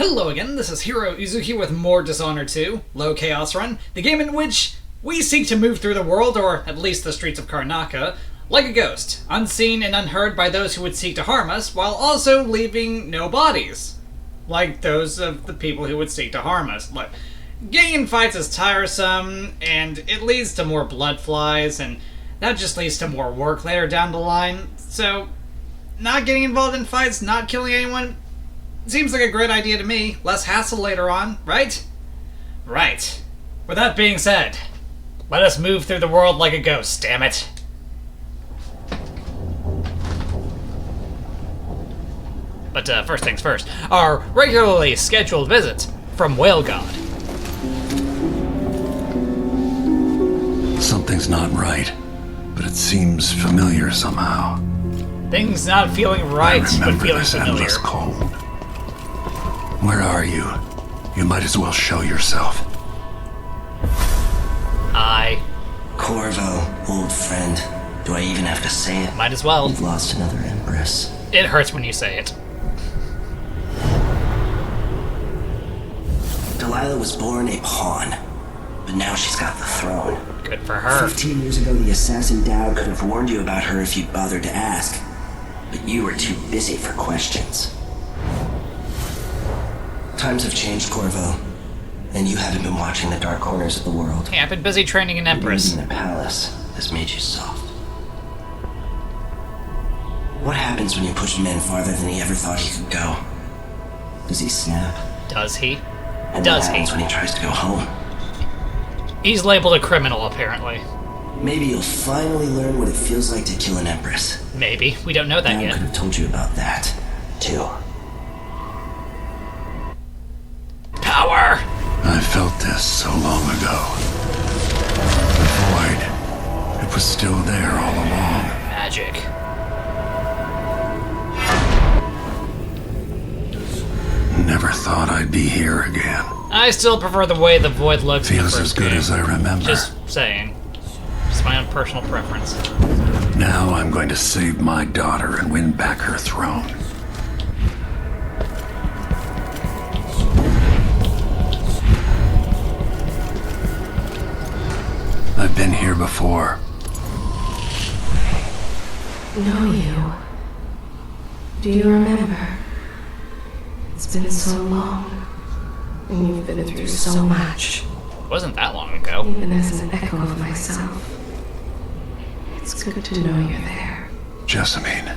Hello again, this is Heero Uzuki with more Dishonored 2, Low Chaos Run, the game in which we seek to move through the world, or at least the streets of Karnaca, like a ghost, unseen and unheard by those who would seek to harm us, while also leaving no bodies. Like those of the people who would seek to harm us. Look, getting in fights is tiresome, and it leads to more blood flies, and that just leads to more work later down the line, so not getting involved in fights, not killing anyone, seems like a great idea to me. Less hassle later on, right? Right. With that being said, let us move through the world like a ghost, damn it. But first things first, our regularly scheduled visits from Whale God. Something's not right, but it seems familiar somehow. Things not feeling right, but feeling this familiar. Endless cold. Where are you? You might as well show yourself. Corvo, old friend. Do I even have to say it? Might as well. You've lost another empress. It hurts when you say it. Delilah was born a pawn, but now she's got the throne. Good for her. 15 years ago, the assassin Dowd could have warned you about her if you'd bothered to ask, but you were too busy for questions. Times have changed, Corvo, and you haven't been watching the dark corners of the world. Yeah, I've been busy training an empress. Living in a palace has made you soft. What happens when you push a man farther than he ever thought he could go? Does he snap? Does he? And Does what he? happens when he tries to go home? He's labeled a criminal, apparently. Maybe you'll finally learn what it feels like to kill an empress. Maybe. We don't know that I yet. could have told you about that, too. Power! I felt this so long ago. The void. It was still there all along. Magic. Never thought I'd be here again. I still prefer the way the void looks in the Feels first as good game. as I remember. Just saying. Just my own personal preference. Now I'm going to save my daughter and win back her throne. I've been here before. Know you. Do you remember? It's been so long, and you've been through so much. It wasn't that long ago. Even as an echo of myself, it's good to know you're there. Jessamine,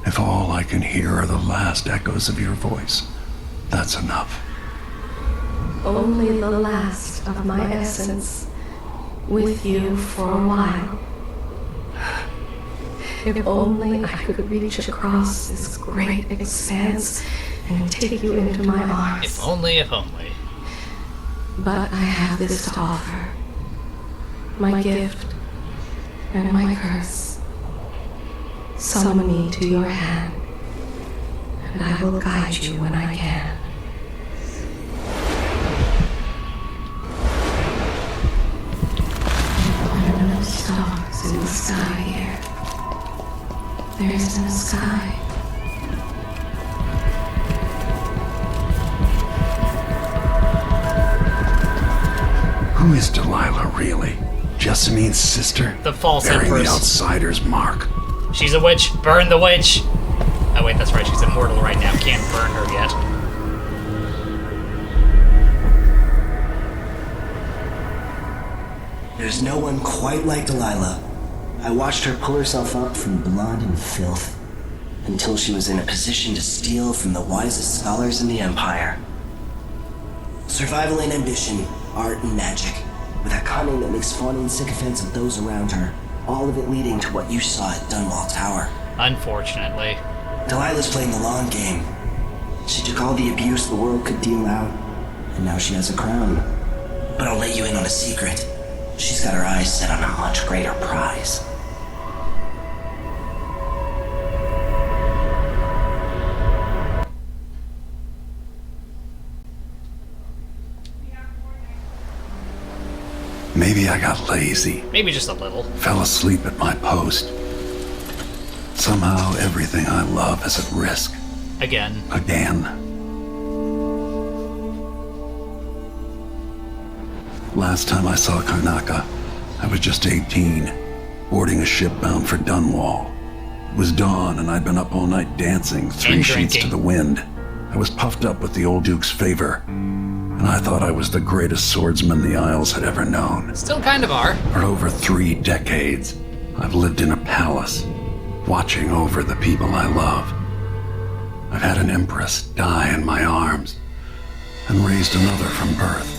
if all I can hear are the last echoes of your voice, that's enough. Only the last of my essence, with you for a while. If only I could reach across this great expanse and take you into my arms. If only, if only. But I have this to offer. My gift and my curse. Summon me to your hand, and I will guide you when I can. There are no stars in the sky here. There isn't a sky. Who is Delilah really? Jessamine's sister? The false Bearing empress. the outsider's mark. She's a witch. Burn the witch. Oh wait, that's right. She's immortal right now. Can't burn her yet. There's no one quite like Delilah. I watched her pull herself up from blood and filth until she was in a position to steal from the wisest scholars in the Empire. Survival and ambition, art and magic, with a cunning that makes fawning sycophants of those around her, all of it leading to what you saw at Dunwall Tower. Unfortunately. Delilah's playing the long game. She took all the abuse the world could deal out, and now she has a crown. But I'll let you in on a secret. She's got her eyes set on a much greater prize. Maybe I got lazy. Maybe just a little. Fell asleep at my post. Somehow everything I love is at risk. Again. Again. Last time I saw Karnaca, I was just 18, boarding a ship bound for Dunwall. It was dawn, and I'd been up all night dancing, three sheets to the wind. I was puffed up with the old Duke's favor, and I thought I was the greatest swordsman the Isles had ever known. Still kind of are. For over 3 decades, I've lived in a palace, watching over the people I love. I've had an empress die in my arms, and raised another from birth.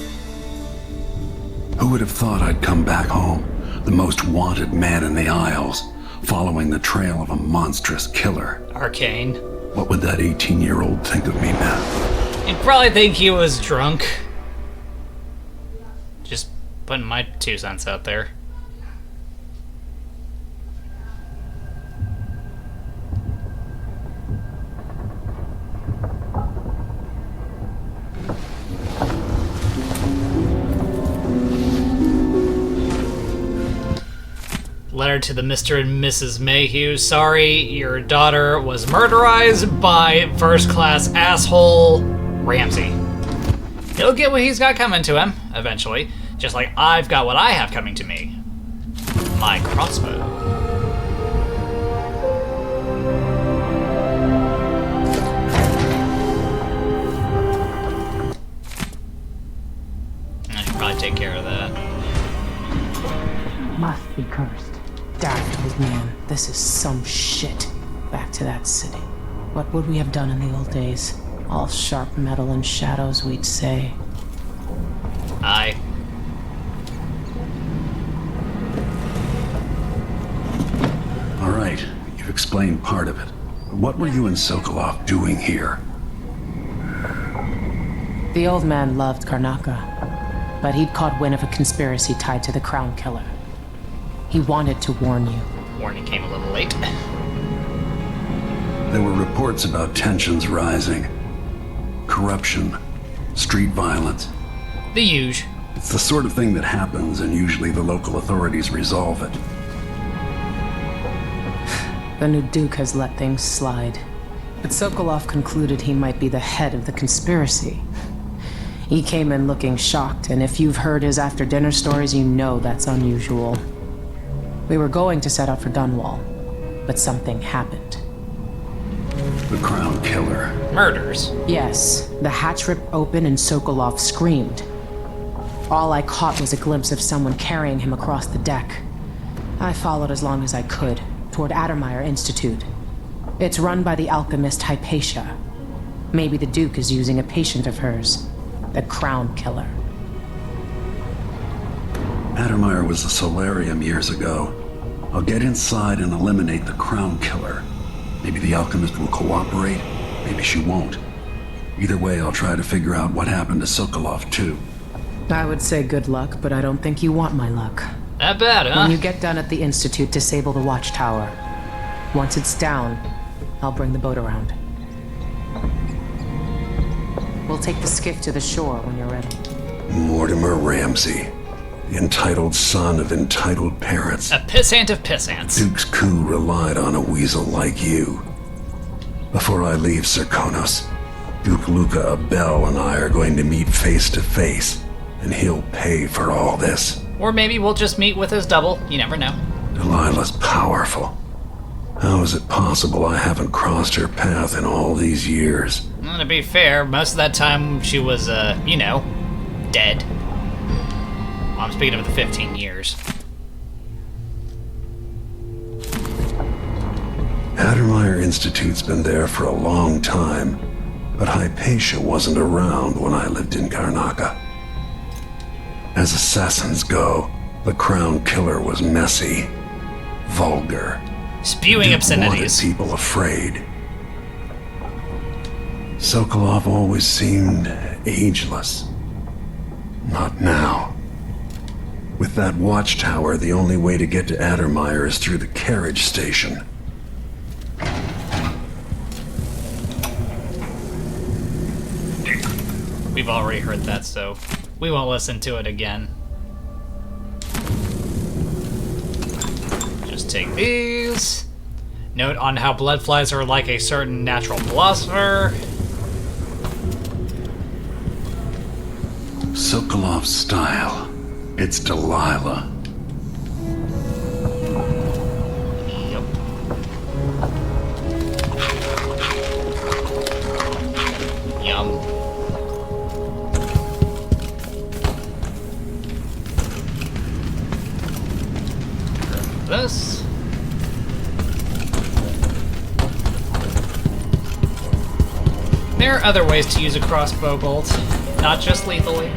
Who would have thought I'd come back home, the most wanted man in the Isles, following the trail of a monstrous killer? Arcane. What would that 18-year-old think of me now? He'd probably think he was drunk. Just putting my 2 cents out there. Letter to the Mr. and Mrs. Mayhew. Sorry, your daughter was murderized by first-class asshole Ramsey. He'll get what he's got coming to him, eventually. Just like I've got what I have coming to me. My crossbow. I should probably take care of that. Must be cursed. Daft old man, this is some shit. Back to that city. What would we have done in the old days? All sharp metal and shadows, we'd say. Aye. All right, you've explained part of it. What were you and Sokolov doing here? The old man loved Karnaca, but he'd caught wind of a conspiracy tied to the Crown Killer. He wanted to warn you. Warning came a little late. There were reports about tensions rising. Corruption, street violence. The huge. It's the sort of thing that happens, and usually the local authorities resolve it. The new Duke has let things slide. But Sokolov concluded he might be the head of the conspiracy. He came in looking shocked, and if you've heard his after-dinner stories, you know that's unusual. We were going to set out for Dunwall, but something happened. The Crown Killer. Murders. Yes, the hatch ripped open and Sokolov screamed. All I caught was a glimpse of someone carrying him across the deck. I followed as long as I could, toward Addermire Institute. It's run by the alchemist Hypatia. Maybe the Duke is using a patient of hers, the Crown Killer. Addermire was a solarium years ago. I'll get inside and eliminate the Crown Killer. Maybe the alchemist will cooperate, maybe she won't. Either way, I'll try to figure out what happened to Sokolov, too. I would say good luck, but I don't think you want my luck. That bad, huh? When you get done at the Institute, disable the watchtower. Once it's down, I'll bring the boat around. We'll take the skiff to the shore when you're ready. Mortimer Ramsey, the entitled son of entitled parents. A pissant of pissants. Duke's coup relied on a weasel like you. Before I leave Serkonos, Duke Luca Abel and I are going to meet face to face, and he'll pay for all this. Or maybe we'll just meet with his double. You never know. Delilah's powerful. How is it possible I haven't crossed her path in all these years? Well, to be fair, most of that time she was, dead. Well, I'm speaking of the 15 years. Addermire Institute's been there for a long time, but Hypatia wasn't around when I lived in Karnaca. As assassins go, the Crown Killer was messy, vulgar, Spewing obscenities. Wanted people afraid. Sokolov always seemed ageless. Not now. With that watchtower, the only way to get to Addermire is through the carriage station. We've already heard that, so we won't listen to it again. Just take these. Note on how blood flies are like a certain natural philosopher. Sokolov's style. It's Delilah. Yep. Yum. This. There are other ways to use a crossbow bolt, not just lethally.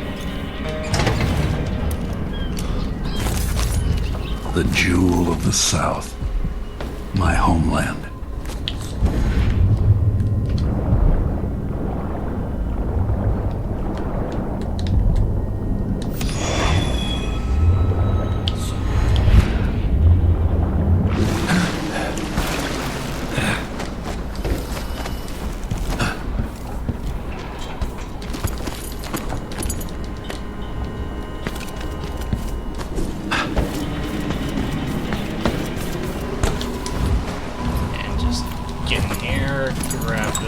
The jewel of the South. My homeland.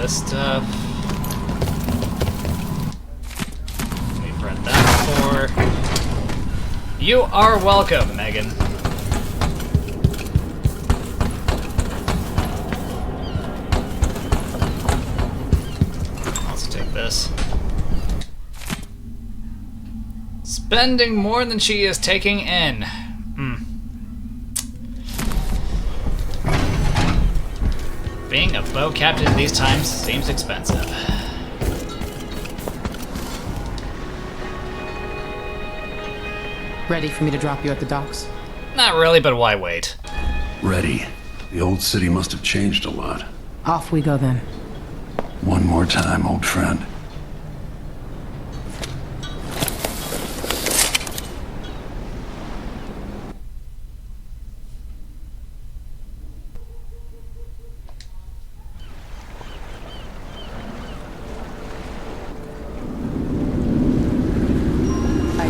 This stuff. We've read that before. You are welcome, Megan. Let's take this. Spending more than she is taking in. Being a boat captain these times seems expensive. Ready for me to drop you at the docks? Not really, but why wait? Ready. The old city must have changed a lot. Off we go then. One more time, old friend.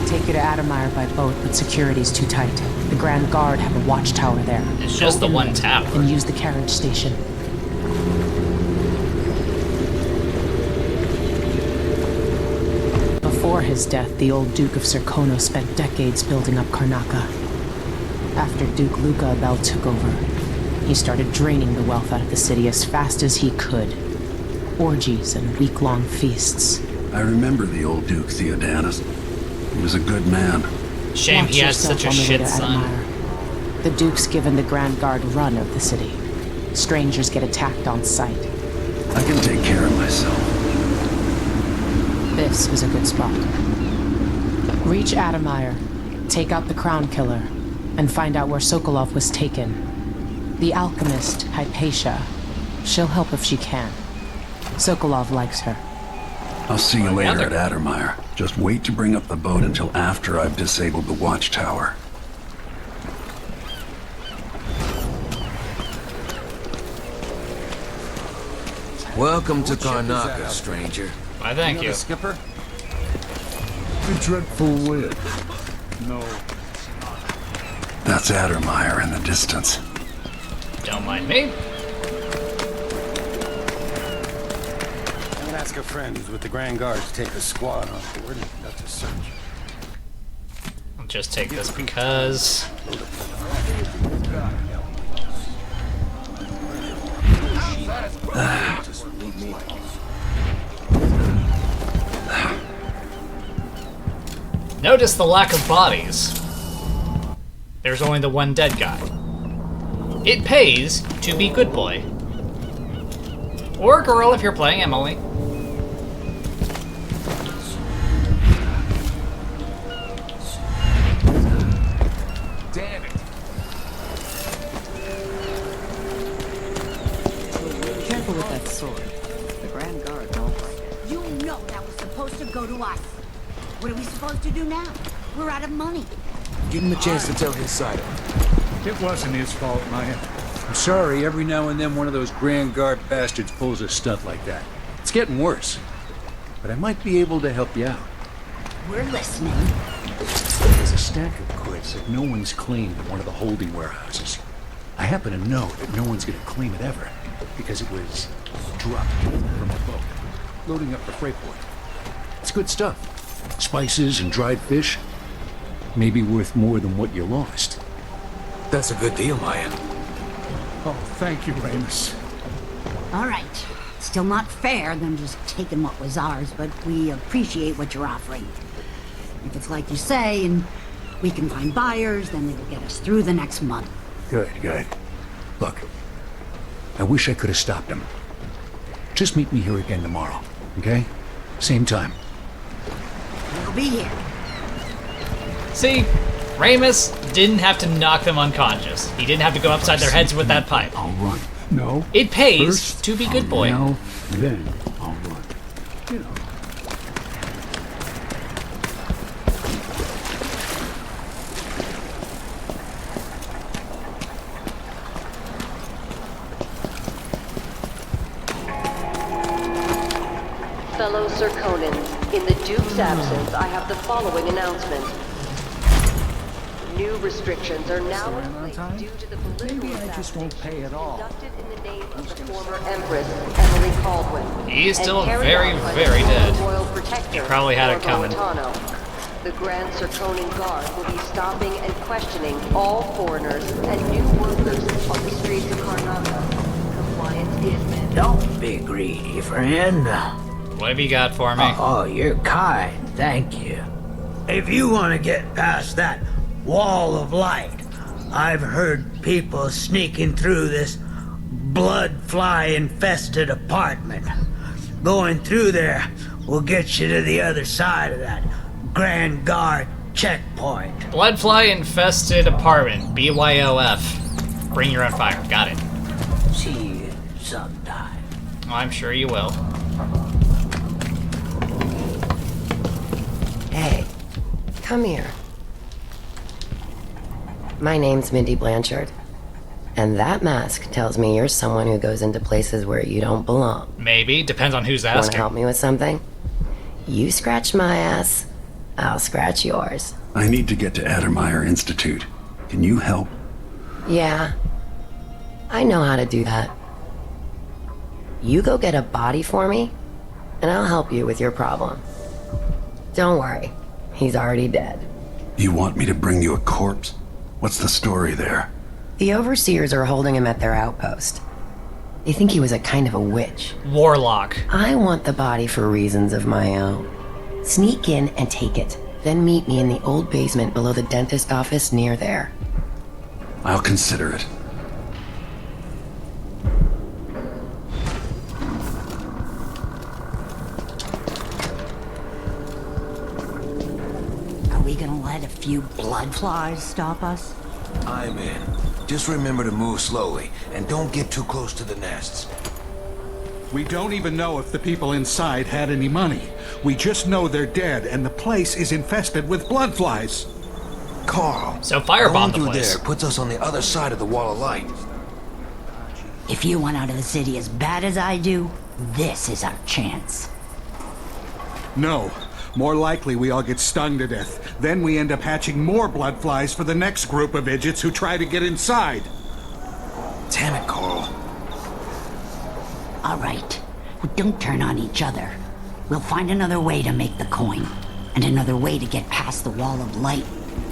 Take you to Addermire by boat, but security's too tight. The Grand Guard have a watchtower there. It's just the one tower. And use the carriage station. Before his death, the old Duke of Serkono spent decades building up Karnaca. After Duke Luca Abel took over, he started draining the wealth out of the city as fast as he could. Orgies and week-long feasts. I remember the old Duke Theodanis. He was a good man. Shame Watch he had yourself such a on the way shit to son. Addermire. The Duke's given the Grand Guard run of the city. Strangers get attacked on sight. I can take care of myself. This is a good spot. Reach Addermire, take out the Crown Killer, and find out where Sokolov was taken. The alchemist, Hypatia. She'll help if she can. Sokolov likes her. I'll see you later at Addermire. Just wait to bring up the boat until after I've disabled the watchtower. Welcome to Karnaca, stranger. Why, thank you. Skipper? A dreadful wind. No. That's Addermire in the distance. Don't mind me. I'm gonna ask a friend who's with the Grand Guard to take a squad on board and conduct a search. I'll just take this because... Notice the lack of bodies. There's only the one dead guy. It pays to be good boy. Or girl if you're playing Emily. Damn it. Careful with that sword. The Grand Guard don't like it. You know that was supposed to go to us. What are we supposed to do now? We're out of money. Give him a chance to tell his side of it. It wasn't his fault, Maya. I'm sorry, every now and then one of those Grand Guard bastards pulls a stunt like that. It's getting worse. But I might be able to help you out. We're listening. There's a stack of goods that no one's claimed in one of the holding warehouses. I happen to know that no one's going to claim it ever, because it was dropped from a boat, loading up the freight port. It's good stuff. Spices and dried fish. Maybe worth more than what you lost. That's a good deal, Maya. Oh, thank you, Ramus. All right. Still not fair, them just taking what was ours, but we appreciate what you're offering. If it's like you say, and we can find buyers, then it'll get us through the next month. Good, good. Look, I wish I could have stopped him. Just meet me here again tomorrow, okay? Same time. We'll be here. See, Ramus didn't have to knock them unconscious. He didn't have to go upside their heads with that pipe. I'll run. No. It pays First, to be good I'll boy. yell, then I'll run. You know. Fellow Serkonans, in the Duke's absence, I have the following announcement. New restrictions are now in place due to the political Maybe I just won't pay at all. conducted in the name of the former Empress, Emily Caldwin. He is still and carried very, out by very the dead. Royal Protector, He probably had it Corvo coming. Atano. The Grand Serkonan Guard will be stopping and questioning all foreigners and new workers on the streets of Karnaca. Compliance is mandatory. Don't be greedy, friend. What have you got for me? Oh, you're kind. Thank you. If you want to get past that wall of light, I've heard people sneaking through this blood-fly-infested apartment. Going through there will get you to the other side of that Grand Guard checkpoint. Bloodfly infested apartment. BYOF. Bring your own fire. Got it. See you sometime. Oh, I'm sure you will. Hey, come here. My name's Mindy Blanchard, and that mask tells me you're someone who goes into places where you don't belong. Maybe. Depends on who's Want to asking. help me with something? You scratch my ass, I'll scratch yours. I need to get to Addermire Institute. Can you help? Yeah, I know how to do that. You go get a body for me, and I'll help you with your problem. Don't worry, he's already dead. You want me to bring you a corpse? What's the story there? The overseers are holding him at their outpost. They think he was a kind of a witch. Warlock. I want the body for reasons of my own. Sneak in and take it, then meet me in the old basement below the dentist office near there. I'll consider it. Are we gonna let a few blood flies stop us? I'm in. Just remember to move slowly, and don't get too close to the nests. We don't even know if the people inside had any money. We just know they're dead, and the place is infested with bloodflies. Carl, So firebomb going the through place. there puts us on the other side of the wall of light. If you want out of the city as bad as I do, this is our chance. No. More likely we all get stung to death. Then we end up hatching more bloodflies for the next group of idiots who try to get inside. Damn it, Carl. All right. Well, don't turn on each other. We'll find another way to make the coin. And another way to get past the wall of light.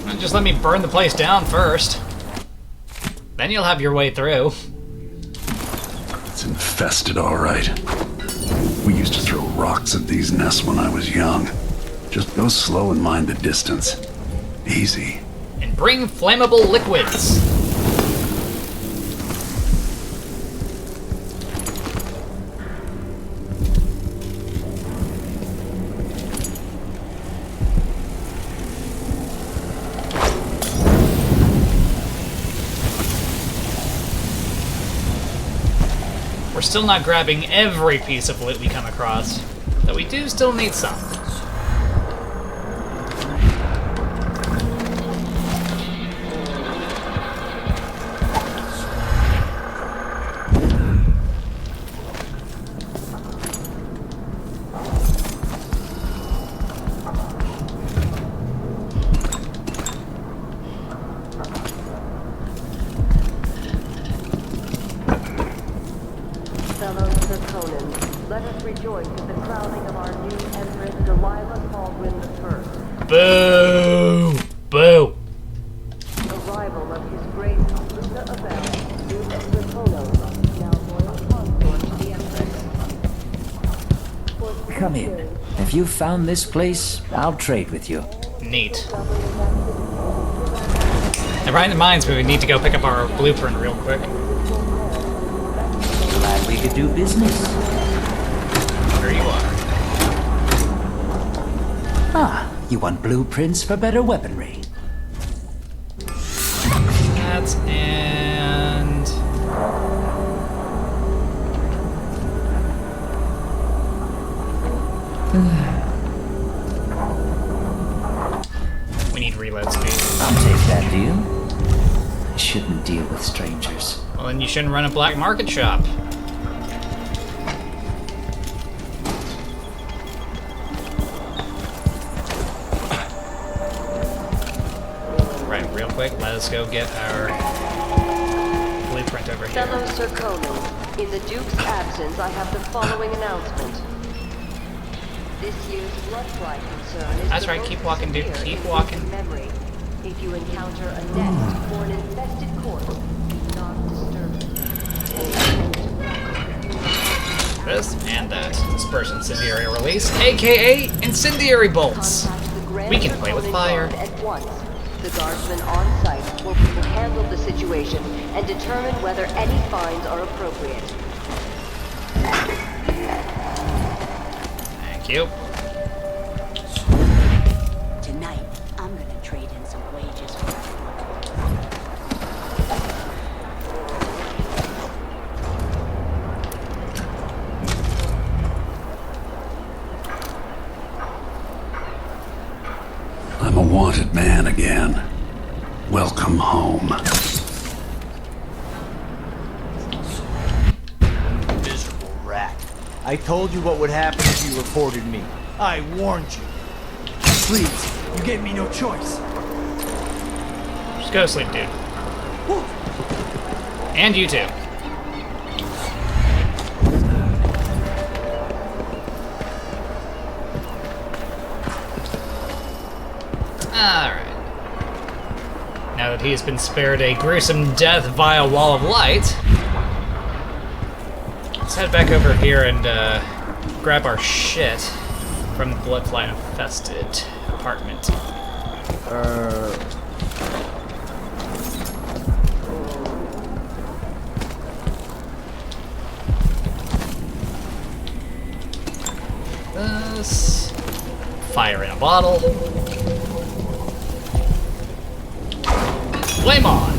Well, just let me burn the place down first. Then you'll have your way through. It's infested, all right. We used to throw rocks at these nests when I was young. Just go slow and mind the distance. Easy. And bring flammable liquids. We're still not grabbing every piece of loot we come across, though we do still need some. Fellow Serkonans, let us rejoice in the crowning of our new Empress Delilah Caldwin I. Boo! Boo! Come in. If you've found this place, I'll trade with you. Neat. It reminds me we need to go pick up our blueprint real quick. Glad we could do business. There you are. Ah, you want blueprints for better weaponry. That's and... we need reload speed. I'll take that deal. I shouldn't deal with strangers. Well, then you shouldn't run a black market shop. Right, real quick, let's go get our blueprint over here. Fellow Serkonan, in the Duke's absence, I have the following announcement. This year's bloodfly concern is That's right, keep walking, dude. Keep walking. memory. If you encounter a nest or an infested corpse, do not disturb it. This and that. Disperse incendiary release, aka incendiary bolts. We can play with fire. At once. The guardsmen on site will handle the situation and determine whether any fines are appropriate. Thank you. Tonight, I'm gonna trade in some wages for I'm a wanted man again. Welcome home. Miserable rat. I told you what would happen if you reported me. I warned you. Please, you gave me no choice. Just go to sleep, dude. And you too. Alright. Now that he has been spared a gruesome death via wall of light, let's head back over here and grab our shit from the bloodfly infested apartment. This. Fire in a bottle. Flame on!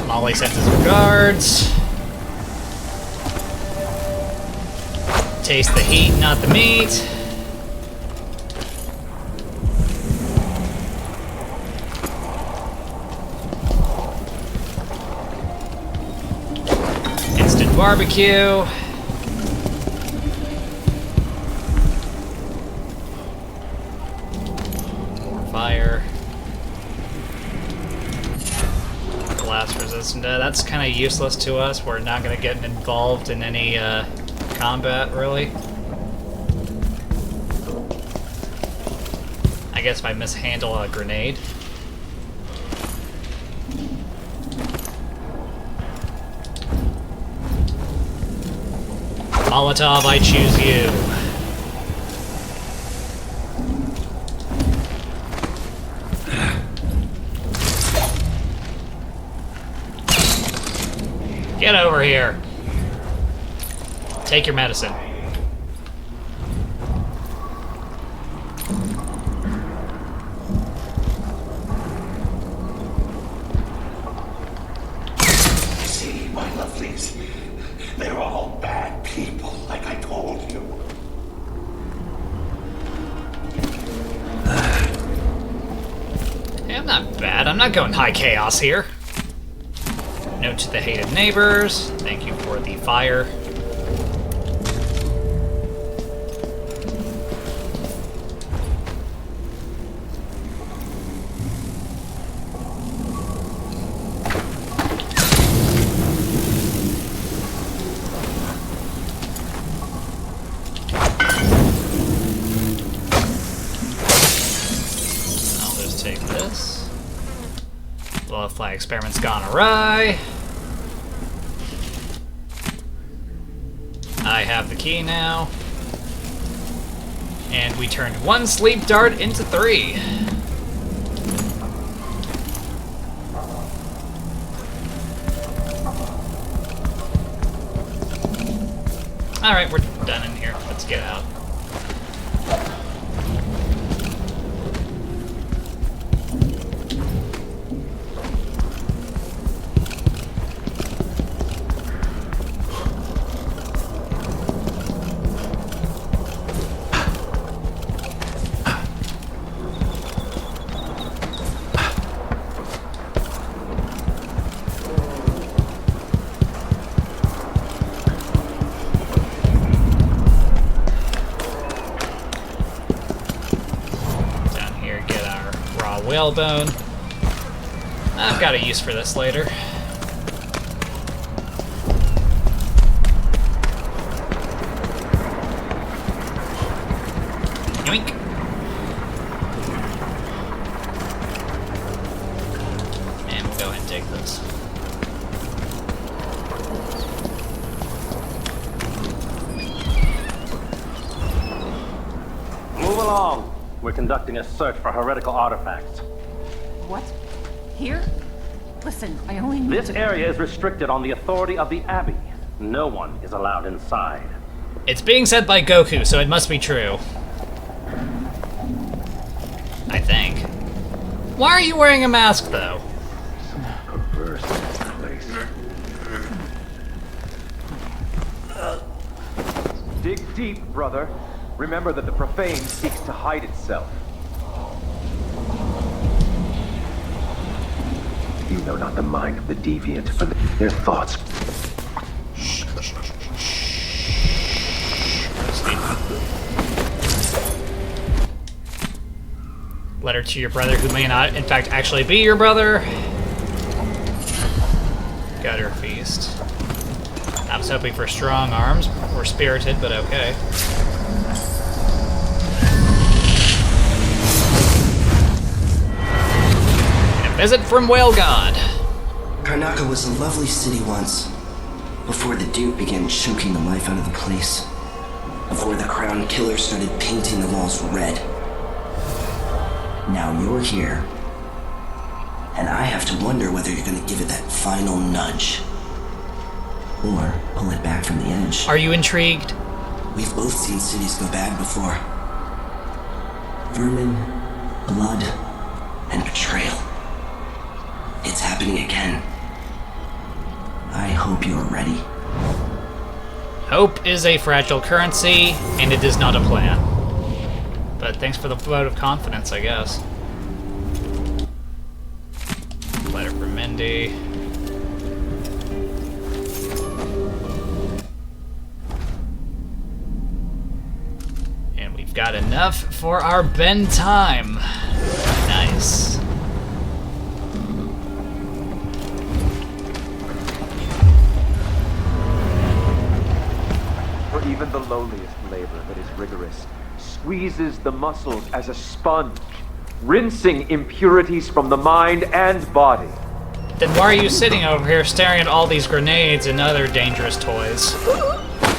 Molly sends his regards. Taste the heat, not the meat. Barbecue. More fire. Blast resistant. That's kind of useless to us. We're not going to get involved in any combat, really. I guess if I mishandle a grenade. Molotov, I choose you. Get over here. Take your medicine. See, my lovelies, they're all bad people, like I told you. Hey, I'm not bad. I'm not going high chaos here. Note to the hated neighbors. Thank you for the fire. take this. Butterfly experiment's gone awry. I have the key now. And we turned 1 sleep dart into 3. Alright, we're done in here. Let's get out. Whalebone. I've got a use for this later. Yoink. And we'll go ahead and take this. Move along. We're conducting a search for heretical artifacts. What? Here? Listen, I only need This area is restricted on the authority of the Abbey. No one is allowed inside. It's being said by Goku, so it must be true. I think. Why are you wearing a mask, though? Perverse place. Dig deep, brother. Remember that the profane seeks to hide itself. You know not the mind of the deviant, but their thoughts. Letter to your brother who may not, in fact, actually be your brother. Gutter feast. I was hoping for strong arms, or spirited, but okay. Visit from Whale God. Karnaca was a lovely city once, before the Duke began choking the life out of the place. Before the Crown Killer started painting the walls red. Now you're here, and I have to wonder whether you're gonna give it that final nudge. Or pull it back from the edge. Are you intrigued? We've both seen cities go bad before. Vermin, blood, and betrayal. It's happening again. I hope you're ready. Hope is a fragile currency, and it is not a plan. But thanks for the vote of confidence, I guess. Letter from Mindy. And we've got enough for our bend time. Nice. For even the lowliest labor that is rigorous squeezes the muscles as a sponge, rinsing impurities from the mind and body. Then why are you sitting over here staring at all these grenades and other dangerous toys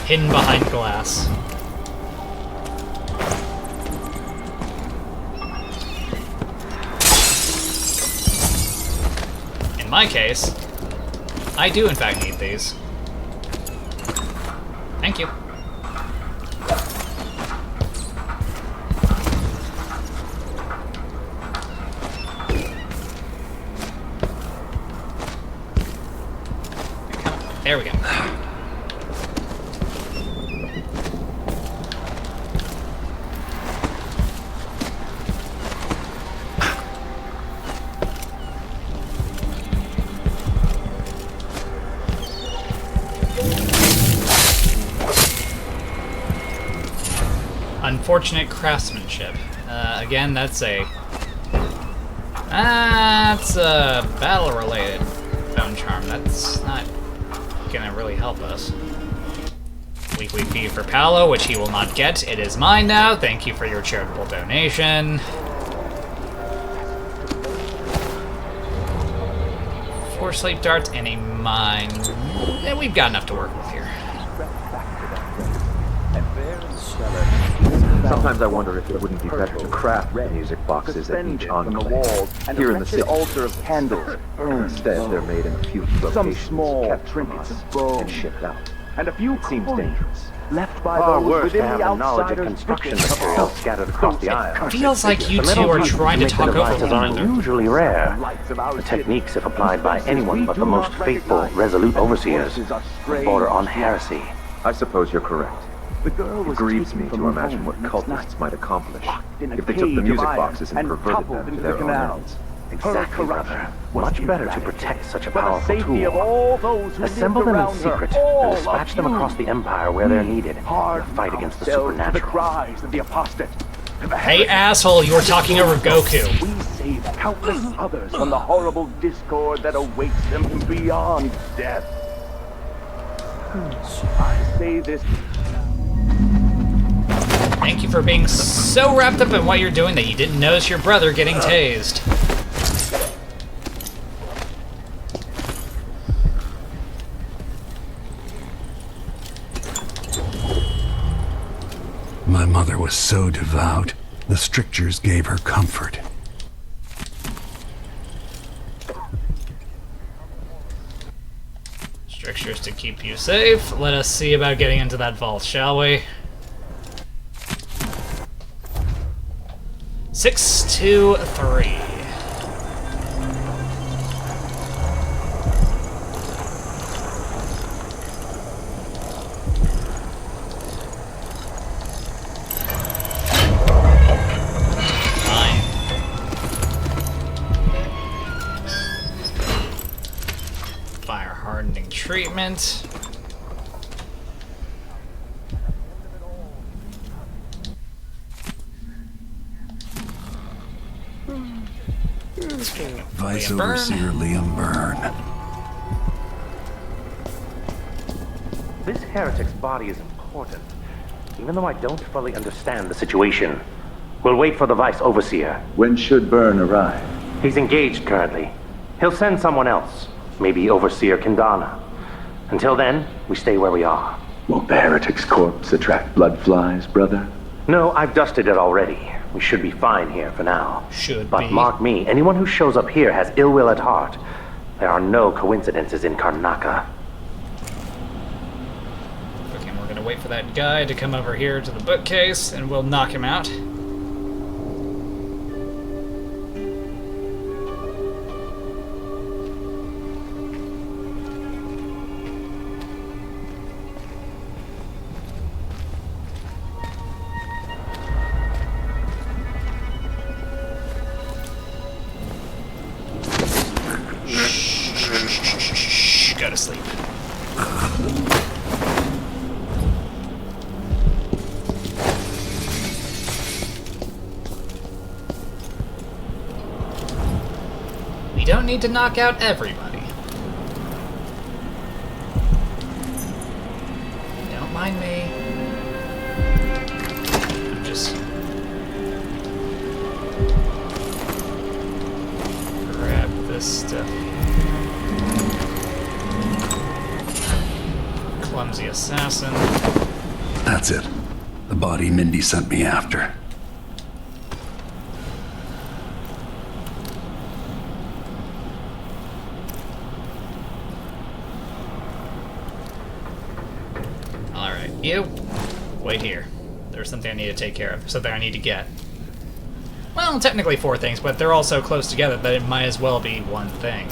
hidden behind glass? In my case, I do in fact need these. Thank you. There we go. Unfortunate craftsmanship. Again, that's a battle-related bone charm. That's not gonna really help us. Weekly fee for Paolo, which he will not get. It is mine now. Thank you for your charitable donation. 4 sleep darts, and a mine. Yeah, we've got enough to work with here. Sometimes I wonder if it wouldn't be better to craft music boxes at each enclave here in the city. Altar of candles. Instead, they're made in a few locations, small kept from trinkets us, of bone, and shipped out. and a few It seems coins dangerous. left by Far those worse within to have the the knowledge of outsider's construction pickets of materials health. scattered across the island. Feels like you The two little are pieces trying to make the talk over devices one aren't another. usually rare. The techniques, if applied by anyone but the most faithful, resolute overseers, would border on heresy. I suppose you're correct. The girl was It grieves taken me from to her imagine home what next cultists night, might accomplish in a if they took the cage of music iron boxes and perverted toppled them into to the their own canal. ends. Her Exactly, brother. corruption was Much better to eradicated. protect such a For the powerful safety of tool. all those who Assemble lived them in around her, secret all and dispatch of them you. across the Empire where they're needed in a fight against the Ourselves to the supernatural. cries of the apostate. to the Hey, heretic. asshole, you were talking over Goku. We save countless others from the horrible discord that awaits them beyond death. I say this. Thank you for being so wrapped up in what you're doing that you didn't notice your brother getting tased. My mother was so devout, the strictures gave her comfort. Strictures to keep you safe. Let us see about getting into that vault, shall we? 6, 2, 3. Fine. Fire hardening treatment. Vice Liam Byrne. Overseer Liam Byrne. This heretic's body is important, even though I don't fully understand the situation. We'll wait for the Vice Overseer. When should Byrne arrive? He's engaged currently. He'll send someone else, maybe Overseer Karnaca. Until then, we stay where we are. Won't the heretic's corpse attract blood flies, brother? No, I've dusted it already. We should be fine here for now. Should But be. mark me, anyone who shows up here has ill will at heart. There are no coincidences in Karnaca. Okay, we're gonna wait for that guy to come over here to the bookcase, and we'll knock him out. Shh, go to sleep. We don't need to knock out everybody. Don't mind me. I'm just... grab this stuff. Clumsy assassin. That's it. The body Mindy sent me after. Alright, you. Wait here. There's something I need to take care of. Something I need to get. Well, technically 4 things, but they're all so close together that it might as well be one thing.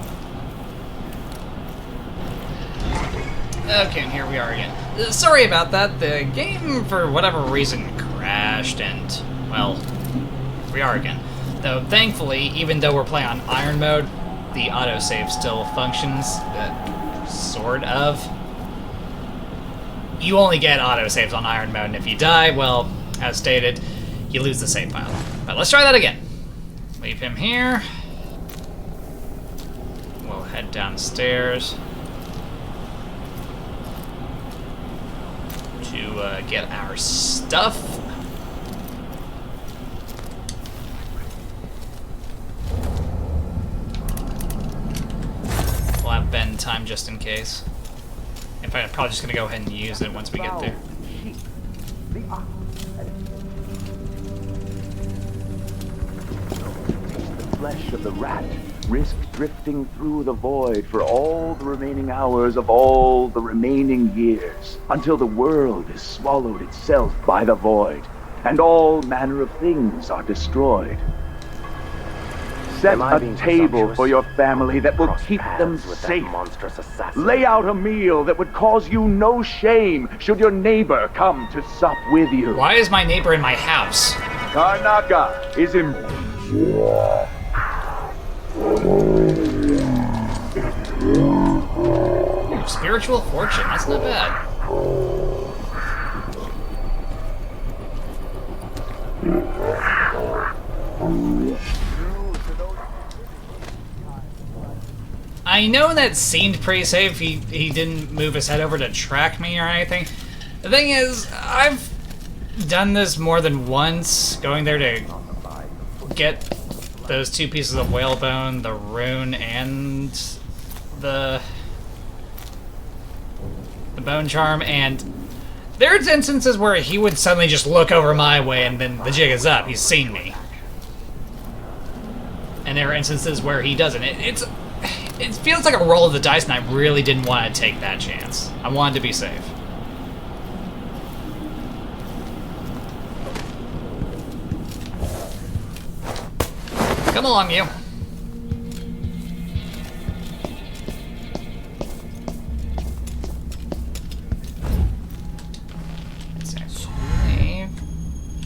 Okay, and here we are again. Sorry about that. The game, for whatever reason, crashed, and, well, we are again. Though, thankfully, even though we're playing on Iron Mode, the autosave still functions, sort of. You only get autosaves on Iron Mode, and if you die, well, as stated, you lose the save file. But let's try that again. Leave him here. We'll head downstairs to get our stuff. in time just in case. In fact, I'm probably just gonna go ahead and use it once we get there. The flesh of the rat risk drifting through the void for all the remaining hours of all the remaining years, until the world is swallowed itself by the void, and all manner of things are destroyed. Set a table for your family that will keep them safe. Lay out a meal that would cause you no shame should your neighbor come to sup with you. Why is my neighbor in my house? Karnaca is in... Spiritual fortune, that's not bad. I know that seemed pretty safe. He didn't move his head over to track me or anything. The thing is, I've done this more than once, going there to get those 2 pieces of whalebone, the rune, and the bone charm, and there's instances where he would suddenly just look over my way and then the jig is up. He's seen me. And there are instances where he doesn't. It feels like a roll of the dice, and I really didn't want to take that chance. I wanted to be safe. Come along, you.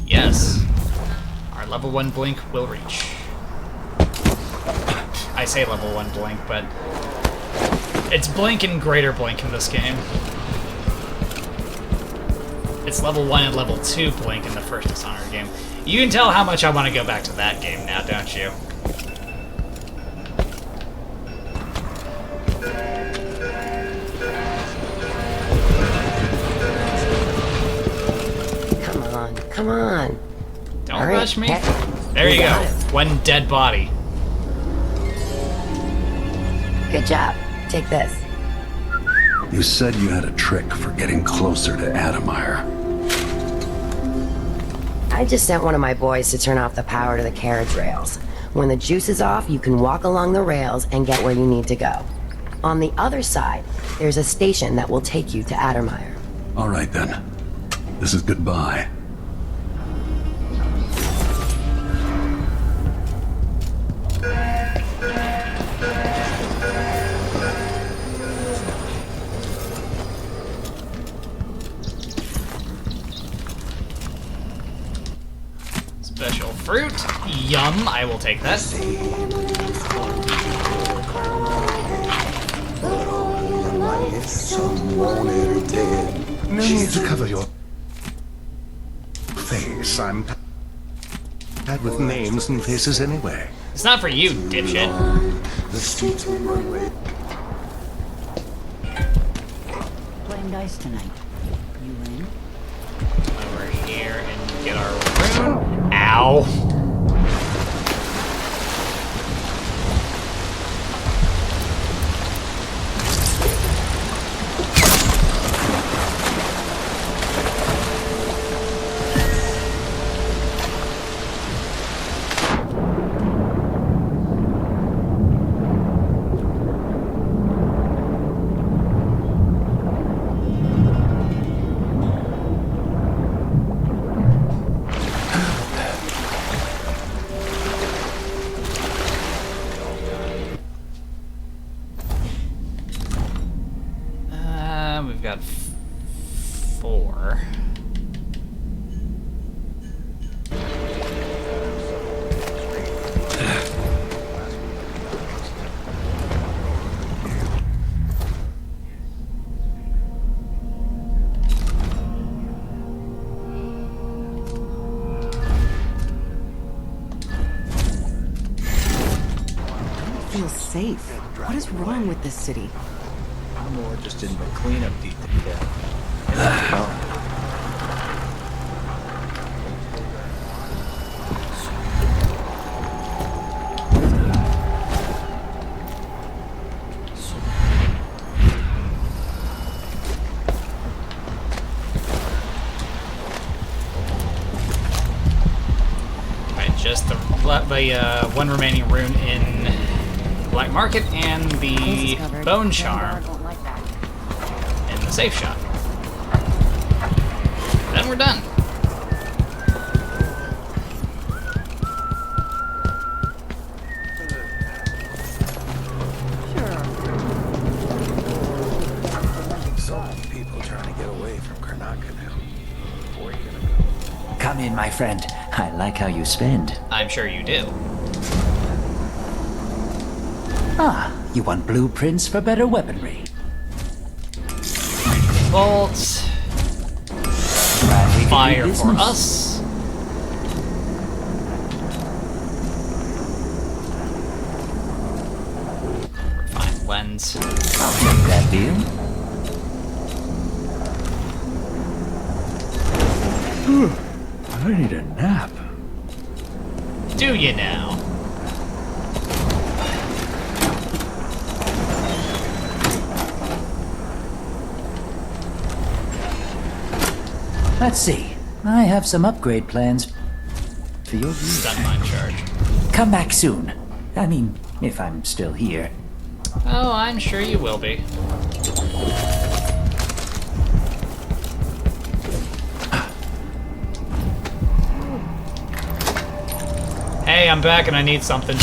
Yes. Our level 1 blink will reach. I say level 1 blink, but it's blink and greater blink in this game. It's level 1 and level 2 blink in the first Dishonored game. You can tell how much I want to go back to that game now, don't you? Come on. Don't rush me. There you go. 1 dead body. Good job. Take this. You said you had a trick for getting closer to Addermire. I just sent one of my boys to turn off the power to the carriage rails. When the juice is off, you can walk along the rails and get where you need to go. On the other side, there's a station that will take you to Addermire. All right then. This is goodbye. Special fruit. Yum, I will take that. No need to cover your face. I'm bad with names and faces anyway. It's not for you, dipshit. The streets will run away. Playing dice tonight. You in? Over here and get our rune. Ow. We've got 4. I don't feel safe. What is wrong with this city? I'm more interested in the cleanup detail. the one remaining rune in Black Market and the Bone Charm in the safe shop. Then we're done. People trying to get away from Karnaca now. Where are you gonna go? Come in, my friend. I like how you spend. I'm sure you do. Ah, you want blueprints for better weaponry. Bolts. Fire for us. Refined lens. I'll take that deal. I need a nap. Do you now? Let's see. I have some upgrade plans for your use. Stun mine charge. Come back soon. I mean, if I'm still here. Oh, I'm sure you will be. Hey, I'm back and I need something.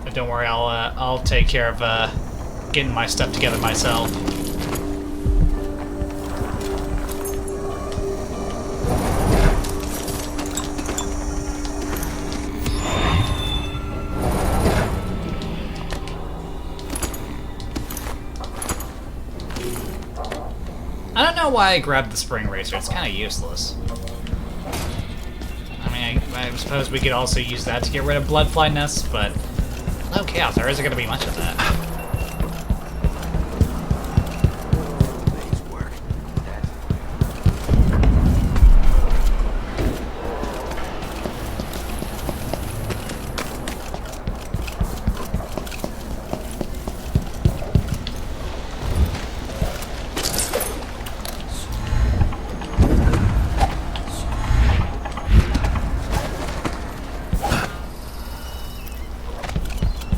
But don't worry, I'll take care of getting my stuff together myself. I don't know why I grabbed the spring racer. It's kind of useless. I mean, I suppose we could also use that to get rid of bloodfly nests, but no chaos. There isn't going to be much of that.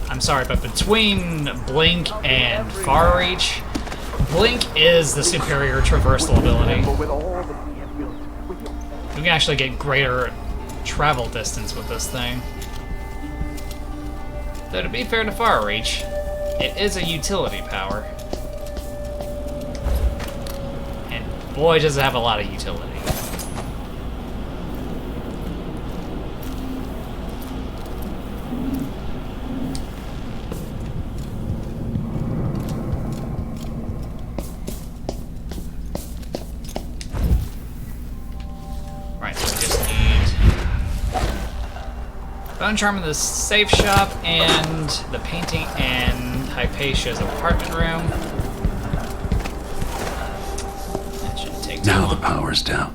I'm sorry, but between Blink and Far Reach, Blink is the superior traversal ability. You can actually get greater travel distance with this thing. Though to be fair to Far Reach, it is a utility power. And boy, does it have a lot of utility. Bone Charm in the safe shop, and the painting in Hypatia's apartment room. That shouldn't take too Now long. the power's down.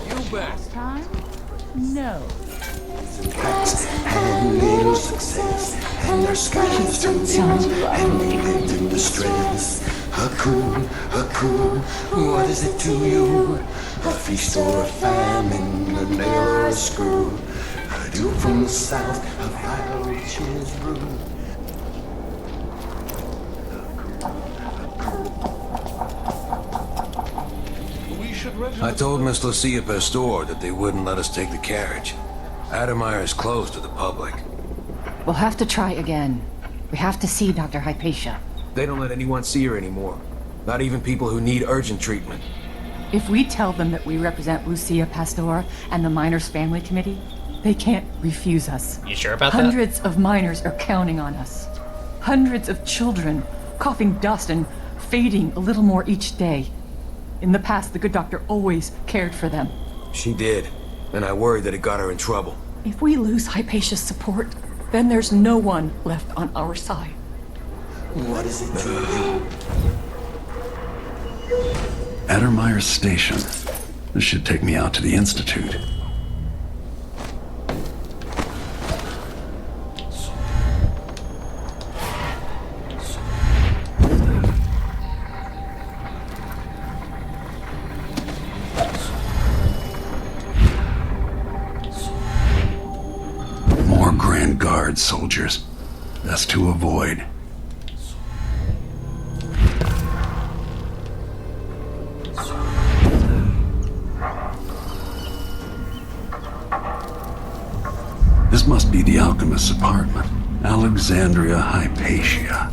You bet. Time? No. And little success, and their screams and tears, and they lived in distress. Hakun, what is it to you? A feast or a famine, a nail or a screw? A dew from the south, a fire which is brewed. I told Miss Lucia Pastor that they wouldn't let us take the carriage. Addermire is closed to the public. We'll have to try again. We have to see Dr. Hypatia. They don't let anyone see her anymore. Not even people who need urgent treatment. If we tell them that we represent Lucia Pastor and the Miners Family Committee, they can't refuse us. You sure about that? Hundreds of miners are counting on us. Hundreds of children, coughing dust and fading a little more each day. In the past, the good doctor always cared for them. She did, and I worry that it got her in trouble. If we lose Hypatia's support, then there's no one left on our side. What is it to you? Addermire Station. This should take me out to the Institute. creatures. Best to avoid. This must be the alchemist's apartment. Alexandria Hypatia.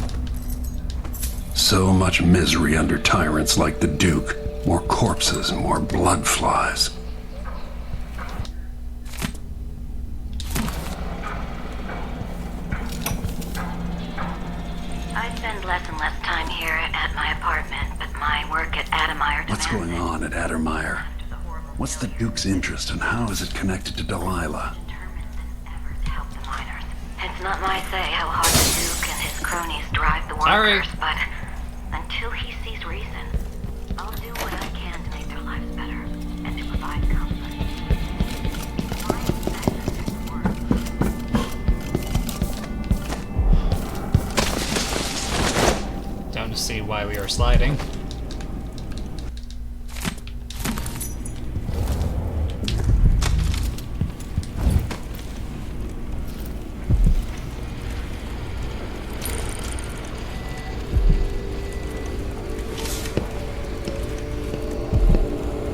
So much misery under tyrants like the Duke. More corpses and more blood flies. I spend less and less time here at my apartment, but my work at Addermire What's going on at Addermire? What's the Duke's interest and how is it connected to Delilah? It's not my say how hard the Duke and his cronies drive the workers, but until he sees reason, I'll do what I can to make their lives better and to provide comfort. Don't see why we are sliding.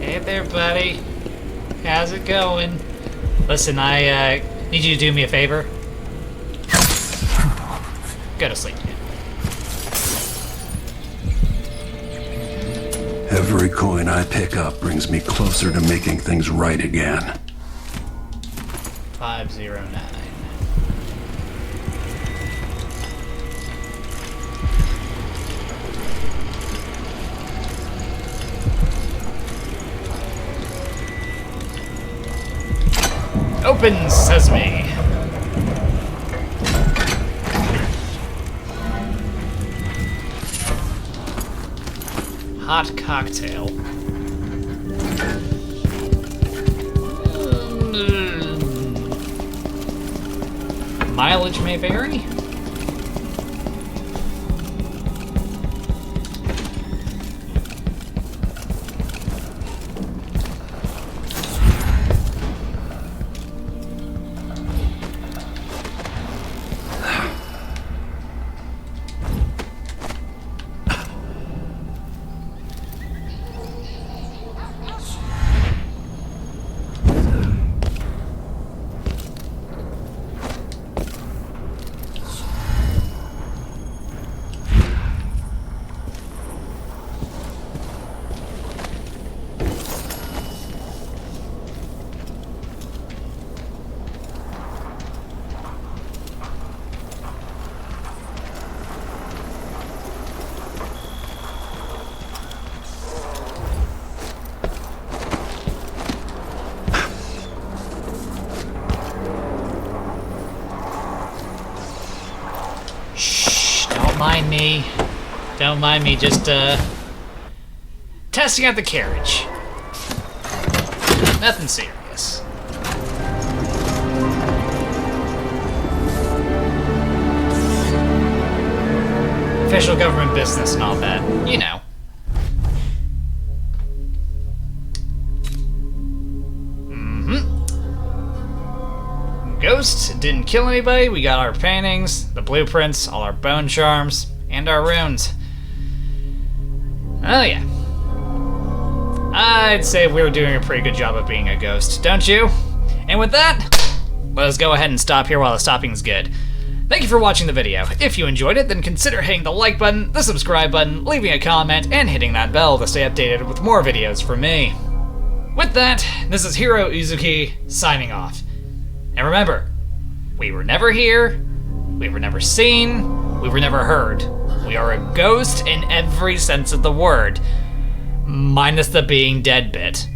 Hey there, buddy. How's it going? Listen, I need you to do me a favor. Go to sleep. Every coin I pick up brings me closer to making things right again. 509. Open sesame. Hot cocktail. Mileage may vary. Don't mind me, just testing out the carriage. Nothing serious. Official government business and all that, you know. Ghost didn't kill anybody. We got our paintings, the blueprints, all our bone charms, and our runes. Oh yeah. I'd say we were doing a pretty good job of being a ghost, don't you? And with that, let us go ahead and stop here while the stopping's good. Thank you for watching the video. If you enjoyed it, then consider hitting the like button, the subscribe button, leaving a comment, and hitting that bell to stay updated with more videos from me. With that, this is Heero Uzuki, signing off. And remember, we were never here, we were never seen, we were never heard. We are a ghost in every sense of the word, minus the being dead bit.